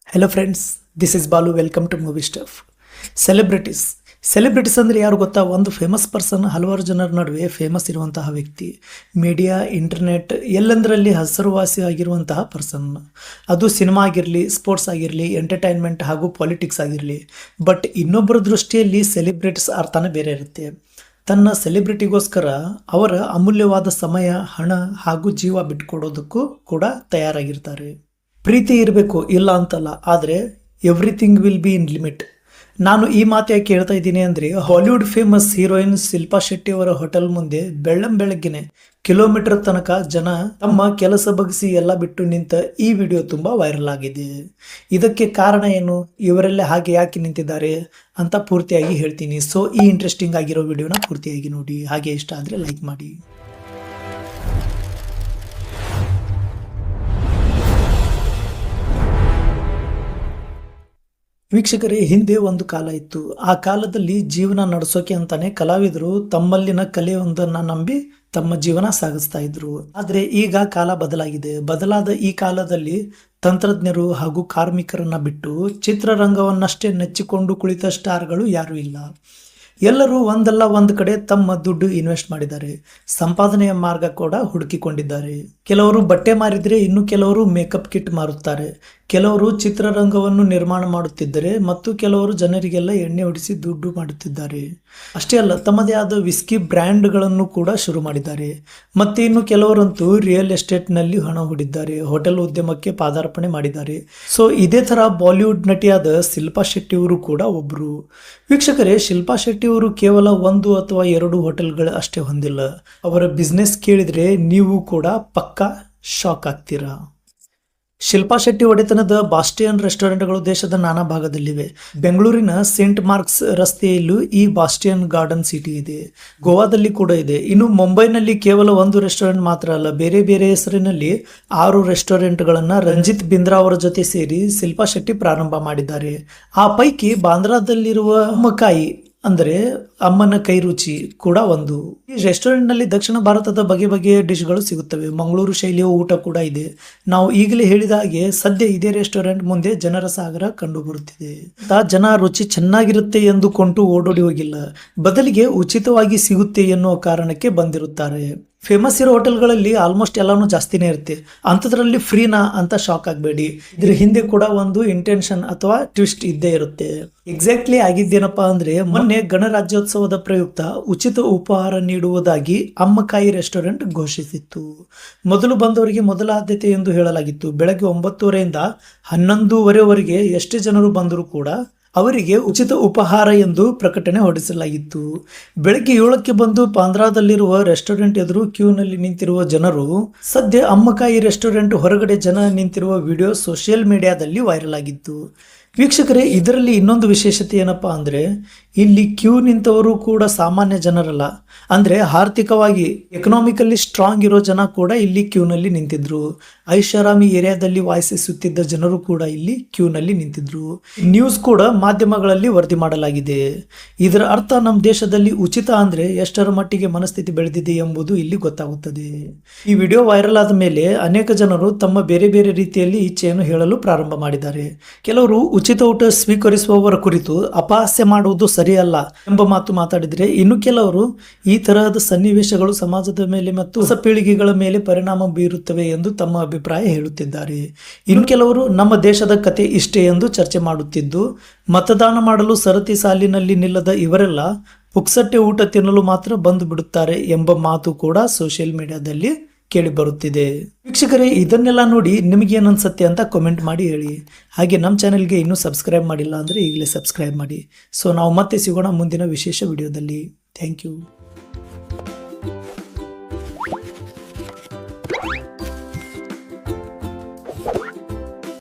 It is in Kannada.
Hello friends, this is Balu. Welcome to movie stuff. Celebrities ಅಂದರೆ ಯಾರು ಗೊತ್ತಾ? ಒಂದು ಫೇಮಸ್ ಪರ್ಸನ್, ಹಲವಾರು ಜನರ ನಡುವೆ ಫೇಮಸ್ ಇರುವಂತಹ ವ್ಯಕ್ತಿ. ಮೀಡಿಯಾ, ಇಂಟರ್ನೆಟ್ ಎಲ್ಲಂದರಲ್ಲಿ ಹೆಸರುವಾಸಿ ಆಗಿರುವಂತಹ ಪರ್ಸನ್. ಅದು ಸಿನಿಮಾ ಆಗಿರಲಿ, ಸ್ಪೋರ್ಟ್ಸ್ ಆಗಿರಲಿ, ಎಂಟರ್ಟೈನ್ಮೆಂಟ್ ಹಾಗೂ ಪಾಲಿಟಿಕ್ಸ್ ಆಗಿರಲಿ. ಬಟ್ ಇನ್ನೊಬ್ಬರ ದೃಷ್ಟಿಯಲ್ಲಿ ಸೆಲೆಬ್ರಿಟೀಸ್ ಅರ್ಥನೇ ಬೇರೆ ಇರುತ್ತೆ. ತನ್ನ ಸೆಲೆಬ್ರಿಟಿಗೋಸ್ಕರ ಅವರ ಅಮೂಲ್ಯವಾದ ಸಮಯ, ಹಣ ಹಾಗೂ ಜೀವ ಬಿಟ್ಕೊಡೋದಕ್ಕೂ ಕೂಡ ತಯಾರಾಗಿರ್ತಾರೆ. ಪ್ರೀತಿ ಇರಬೇಕು, ಇಲ್ಲ ಅಂತಲ್ಲ, ಆದರೆ everything will be in limit. ನಾನು ಈ ಮಾತು ಯಾಕೆ ಹೇಳ್ತಾ ಇದ್ದೀನಿ ಅಂದರೆ, Hollywood famous heroine Shilpa Shetty ಅವರ ಹೋಟೆಲ್ ಮುಂದೆ ಬೆಳಗ್ಗೆನೆ ಕಿಲೋಮೀಟರ್ ತನಕ ಜನ ತಮ್ಮ ಕೆಲಸ ಬಗ್ಗಿಸಿ ಎಲ್ಲ ಬಿಟ್ಟು ನಿಂತ ಈ ವಿಡಿಯೋ ತುಂಬ ವೈರಲ್ ಆಗಿದೆ. ಇದಕ್ಕೆ ಕಾರಣ ಏನು, ಇವರೆಲ್ಲ ಹಾಗೆ ಯಾಕೆ ನಿಂತಿದ್ದಾರೆ ಅಂತ ಪೂರ್ತಿಯಾಗಿ ಹೇಳ್ತೀನಿ. ಸೊ ಈ ಇಂಟ್ರೆಸ್ಟಿಂಗ್ ಆಗಿರೋ ವಿಡಿಯೋನ ಪೂರ್ತಿಯಾಗಿ ನೋಡಿ. ಹಾಗೆ ಇಷ್ಟ ಆದರೆ ಲೈಕ್ ಮಾಡಿ. ವೀಕ್ಷಕರೇ, ಹಿಂದೆ ಒಂದು ಕಾಲ ಇತ್ತು. ಆ ಕಾಲದಲ್ಲಿ ಜೀವನ ನಡೆಸೋಕೆ ಅಂತಾನೆ ಕಲಾವಿದರು ತಮ್ಮಲ್ಲಿನ ಕಲೆಯೊಂದನ್ನು ನಂಬಿ ತಮ್ಮ ಜೀವನ ಸಾಗಿಸ್ತಾ ಇದ್ರು. ಆದರೆ ಈಗ ಕಾಲ ಬದಲಾಗಿದೆ. ಬದಲಾದ ಈ ಕಾಲದಲ್ಲಿ ತಂತ್ರಜ್ಞರು ಹಾಗೂ ಕಾರ್ಮಿಕರನ್ನ ಬಿಟ್ಟು ಚಿತ್ರರಂಗವನ್ನಷ್ಟೇ ನೆಚ್ಚಿಕೊಂಡು ಕುಳಿತ ಸ್ಟಾರ್ಗಳು ಯಾರೂ ಇಲ್ಲ. ಎಲ್ಲರೂ ಒಂದಲ್ಲ ಒಂದು ಕಡೆ ತಮ್ಮ ದುಡ್ಡು ಇನ್ವೆಸ್ಟ್ ಮಾಡಿದ್ದಾರೆ. ಸಂಪಾದನೆಯ ಮಾರ್ಗ ಕೂಡ ಹುಡುಕಿಕೊಂಡಿದ್ದಾರೆ. ಕೆಲವರು ಬಟ್ಟೆ ಮಾರಿದ್ರೆ, ಇನ್ನು ಕೆಲವರು ಮೇಕಪ್ ಕಿಟ್ ಮಾರುತ್ತಾರೆ. ಕೆಲವರು ಚಿತ್ರರಂಗವನ್ನು ನಿರ್ಮಾಣ ಮಾಡುತ್ತಿದ್ದರೆ ಮತ್ತು ಕೆಲವರು ಜನರಿಗೆಲ್ಲ ಎಣ್ಣೆ ಹೊಡಿಸಿ ದುಡ್ಡು ಮಾಡುತ್ತಿದ್ದಾರೆ. ಅಷ್ಟೇ ಅಲ್ಲ, ತಮ್ಮದೇ ಆದ ವಿಸ್ಕಿ ಬ್ರ್ಯಾಂಡ್ಗಳನ್ನು ಕೂಡ ಶುರು ಮಾಡಿದ್ದಾರೆ. ಮತ್ತೆ ಇನ್ನು ಕೆಲವರಂತೂ ರಿಯಲ್ ಎಸ್ಟೇಟ್ನಲ್ಲಿ ಹಣ ಹೂಡಿದ್ದಾರೆ, ಹೋಟೆಲ್ ಉದ್ಯಮಕ್ಕೆ ಪಾದಾರ್ಪಣೆ ಮಾಡಿದ್ದಾರೆ. ಸೊ ಇದೇ ಥರ ಬಾಲಿವುಡ್ ನಟಿಯಾದ ಶಿಲ್ಪಾ ಶೆಟ್ಟಿ ಅವರು ಕೂಡ ಒಬ್ಬರು. ವೀಕ್ಷಕರೇ, ಶಿಲ್ಪಾ ಶೆಟ್ಟಿ ಅವರು ಕೇವಲ 1 ಅಥವಾ 2 ಹೋಟೆಲ್ಗಳು ಅಷ್ಟೇ ಹೊಂದಿಲ್ಲ. ಅವರ ಬಿಸ್ನೆಸ್ ಕೇಳಿದರೆ ನೀವು ಕೂಡ ಪಕ್ಕಾ ಶಾಕ್ ಆಗ್ತೀರಾ. ಶಿಲ್ಪಾ ಶೆಟ್ಟಿ ಒಡೆತನದ ಬಾಸ್ಟಿಯನ್ ರೆಸ್ಟೋರೆಂಟ್ಗಳು ದೇಶದ ನಾನಾ ಭಾಗದಲ್ಲಿವೆ. ಬೆಂಗಳೂರಿನ ಸೇಂಟ್ ಮಾರ್ಕ್ಸ್ ರಸ್ತೆಯಲ್ಲೂ ಈ ಬಾಸ್ಟಿಯನ್ ಗಾರ್ಡನ್ ಸಿಟಿ ಇದೆ. ಗೋವಾದಲ್ಲಿ ಕೂಡ ಇದೆ. ಇನ್ನು ಮುಂಬೈನಲ್ಲಿ ಕೇವಲ 1 ರೆಸ್ಟೋರೆಂಟ್ ಮಾತ್ರ ಅಲ್ಲ, ಬೇರೆ ಬೇರೆ ಹೆಸರಿನಲ್ಲಿ 6 ರೆಸ್ಟೋರೆಂಟ್ಗಳನ್ನು ರಂಜಿತ್ ಬಿಂದ್ರಾ ಅವರ ಜೊತೆ ಸೇರಿ ಶಿಲ್ಪಾ ಶೆಟ್ಟಿ ಪ್ರಾರಂಭ ಮಾಡಿದ್ದಾರೆ. ಆ ಪೈಕಿ ಬಾಂದ್ರಾದಲ್ಲಿರುವ ಮಕಾಯಿ ಅಂದರೆ ಅಮ್ಮನ ಕೈ ರುಚಿ ಕೂಡ ಒಂದು. ಈ ರೆಸ್ಟೋರೆಂಟ್ನಲ್ಲಿ ದಕ್ಷಿಣ ಭಾರತದ ಬಗೆ ಬಗೆಯ ಡಿಶ್ಗಳು ಸಿಗುತ್ತವೆ. ಮಂಗಳೂರು ಶೈಲಿಯ ಊಟ ಕೂಡ ಇದೆ. ನಾವು ಈಗಲೇ ಹೇಳಿದ ಹಾಗೆ ಸದ್ಯ ಇದೇ ರೆಸ್ಟೋರೆಂಟ್ ಮುಂದೆ ಜನರ ಸಾಗರ ಕಂಡು ಬರುತ್ತಿದೆ. ಜನ ರುಚಿ ಚೆನ್ನಾಗಿರುತ್ತೆ ಎಂದುಕೊಂಡು ಓಡೋಡಿ ಹೋಗಿಲ್ಲ, ಬದಲಿಗೆ ಉಚಿತವಾಗಿ ಸಿಗುತ್ತೆ ಎನ್ನುವ ಕಾರಣಕ್ಕೆ ಬಂದಿರುತ್ತಾರೆ. ಫೇಮಸ್ ಇರೋ ಹೋಟೆಲ್ಗಳಲ್ಲಿ ಆಲ್ಮೋಸ್ಟ್ ಎಲ್ಲಾನು ಜಾಸ್ತಿನೇ ಇರುತ್ತೆ. ಅಂಥದ್ರಲ್ಲಿ ಫ್ರೀನಾ ಅಂತ ಶಾಕ್ ಆಗಬೇಡಿ. ಇದ್ರ ಹಿಂದೆ ಕೂಡ ಒಂದು ಇಂಟೆನ್ಷನ್ ಅಥವಾ ಟ್ವಿಸ್ಟ್ ಇದ್ದೇ ಇರುತ್ತೆ. ಎಕ್ಸಾಕ್ಟ್ಲಿ ಆಗಿದ್ದೇನಪ್ಪಾ ಅಂದ್ರೆ, ಮೊನ್ನೆ ಗಣರಾಜ್ಯೋತ್ಸವದ ಪ್ರಯುಕ್ತ ಉಚಿತ ಉಪಹಾರ ನೀಡುವುದಾಗಿ ಅಮ್ಮಕಾಯಿ ರೆಸ್ಟೋರೆಂಟ್ ಘೋಷಿಸಿತ್ತು. ಮೊದಲು ಬಂದವರಿಗೆ ಮೊದಲ ಆದ್ಯತೆ ಎಂದು ಹೇಳಲಾಗಿತ್ತು. ಬೆಳಗ್ಗೆ 9:30ರಿಂದ 11:00ವರೆಗೆ ಎಷ್ಟೇ ಜನರು ಬಂದರೂ ಕೂಡ ಅವರಿಗೆ ಉಚಿತ ಉಪಹಾರ ಎಂದು ಪ್ರಕಟಣೆ ಹೊರಡಿಸಲಾಗಿತ್ತು. ಬೆಳಗ್ಗೆ 7ಕ್ಕೆ ಬಂದು ಬಾಂದ್ರಾದಲ್ಲಿರುವ ರೆಸ್ಟೋರೆಂಟ್ ಎದುರು ಕ್ಯೂನಲ್ಲಿ ನಿಂತಿರುವ ಜನರು ಸದ್ಯ ಅಮ್ಮಕಾಯಿ ರೆಸ್ಟೋರೆಂಟ್ ಹೊರಗಡೆ ಜನ ನಿಂತಿರುವ ವಿಡಿಯೋ ಸೋಷಿಯಲ್ ಮೀಡಿಯಾದಲ್ಲಿ ವೈರಲ್ ಆಗಿತ್ತು. ವೀಕ್ಷಕರೇ, ಇದರಲ್ಲಿ ಇನ್ನೊಂದು ವಿಶೇಷತೆ ಏನಪ್ಪಾ ಅಂದರೆ, ಇಲ್ಲಿ ಕ್ಯೂ ನಿಂತವರು ಕೂಡ ಸಾಮಾನ್ಯ ಜನರಲ್ಲ. ಅಂದರೆ ಆರ್ಥಿಕವಾಗಿ ಎಕನಾಮಿಕಲಿ ಸ್ಟ್ರಾಂಗ್ ಇರೋ ಜನ ಕೂಡ ಇಲ್ಲಿ ಕ್ಯೂನಲ್ಲಿ ನಿಂತಿದ್ರು. ಐಷಾರಾಮಿ ಏರಿಯಾದಲ್ಲಿ ವಾಸಿಸುತ್ತಿದ್ದ ಜನರು ಕೂಡ ಇಲ್ಲಿ ಕ್ಯೂನಲ್ಲಿ ನಿಂತಿದ್ರು. ನ್ಯೂಸ್ ಕೂಡ ಮಾಧ್ಯಮಗಳಲ್ಲಿ ವರದಿ ಮಾಡಲಾಗಿದೆ. ಇದರ ಅರ್ಥ ನಮ್ಮ ದೇಶದಲ್ಲಿ ಉಚಿತ ಅಂದರೆ ಎಷ್ಟರ ಮಟ್ಟಿಗೆ ಮನಸ್ಥಿತಿ ಬೆಳೆದಿದೆ ಎಂಬುದು ಇಲ್ಲಿ ಗೊತ್ತಾಗುತ್ತದೆ. ಈ ವಿಡಿಯೋ ವೈರಲ್ ಆದ ಮೇಲೆ ಅನೇಕ ಜನರು ತಮ್ಮ ಬೇರೆ ಬೇರೆ ರೀತಿಯಲ್ಲಿ ಇಚ್ಛೆಯನ್ನು ಹೇಳಲು ಪ್ರಾರಂಭ ಮಾಡಿದ್ದಾರೆ. ಕೆಲವರು ಉಚಿತ ಊಟ ಸ್ವೀಕರಿಸುವವರ ಕುರಿತು ಅಪಹಾಸ್ಯ ಮಾಡುವುದು ಸರಿಯಲ್ಲ ಎಂಬ ಮಾತು ಮಾತಾಡಿದರೆ, ಇನ್ನು ಕೆಲವರು ಈ ತರಹದ ಸನ್ನಿವೇಶಗಳು ಸಮಾಜದ ಮೇಲೆ ಮತ್ತು ಹೊಸ ಪೀಳಿಗೆಗಳ ಮೇಲೆ ಪರಿಣಾಮ ಬೀರುತ್ತವೆ ಎಂದು ತಮ್ಮ ಅಭಿಪ್ರಾಯ ಹೇಳುತ್ತಿದ್ದಾರೆ. ಇನ್ನು ಕೆಲವರು ನಮ್ಮ ದೇಶದ ಕತೆ ಇಷ್ಟೇ ಎಂದು ಚರ್ಚೆ ಮಾಡುತ್ತಿದ್ದು, ಮತದಾನ ಮಾಡಲು ಸರತಿ ಸಾಲಿನಲ್ಲಿ ನಿಲ್ಲದ ಇವರೆಲ್ಲ ಪುಕ್ಸಟ್ಟೆ ಊಟ ತಿನ್ನಲು ಮಾತ್ರ ಬಂದು ಬಿಡುತ್ತಾರೆ ಎಂಬ ಮಾತು ಕೂಡ ಸೋಷಿಯಲ್ ಮೀಡಿಯಾದಲ್ಲಿ ಕೇಳಿ ಬರುತ್ತಿದೆ. ವೀಕ್ಷಕರೇ, ಇದನ್ನೆಲ್ಲ ನೋಡಿ ನಿಮಗೇನು ಅನ್ಸುತ್ತೆ ಅಂತ ಕಾಮೆಂಟ್ ಮಾಡಿ ಹೇಳಿ. ಹಾಗೆ ನಮ್ಮ ಚಾನೆಲ್ಗೆ ಇನ್ನೂ ಸಬ್ಸ್ಕ್ರೈಬ್ ಮಾಡಿಲ್ಲ ಅಂದರೆ ಈಗಲೇ ಸಬ್ಸ್ಕ್ರೈಬ್ ಮಾಡಿ. ಸೊ ನಾವು ಮತ್ತೆ ಸಿಗೋಣ ಮುಂದಿನ ವಿಶೇಷ ವಿಡಿಯೋದಲ್ಲಿ. Thank you.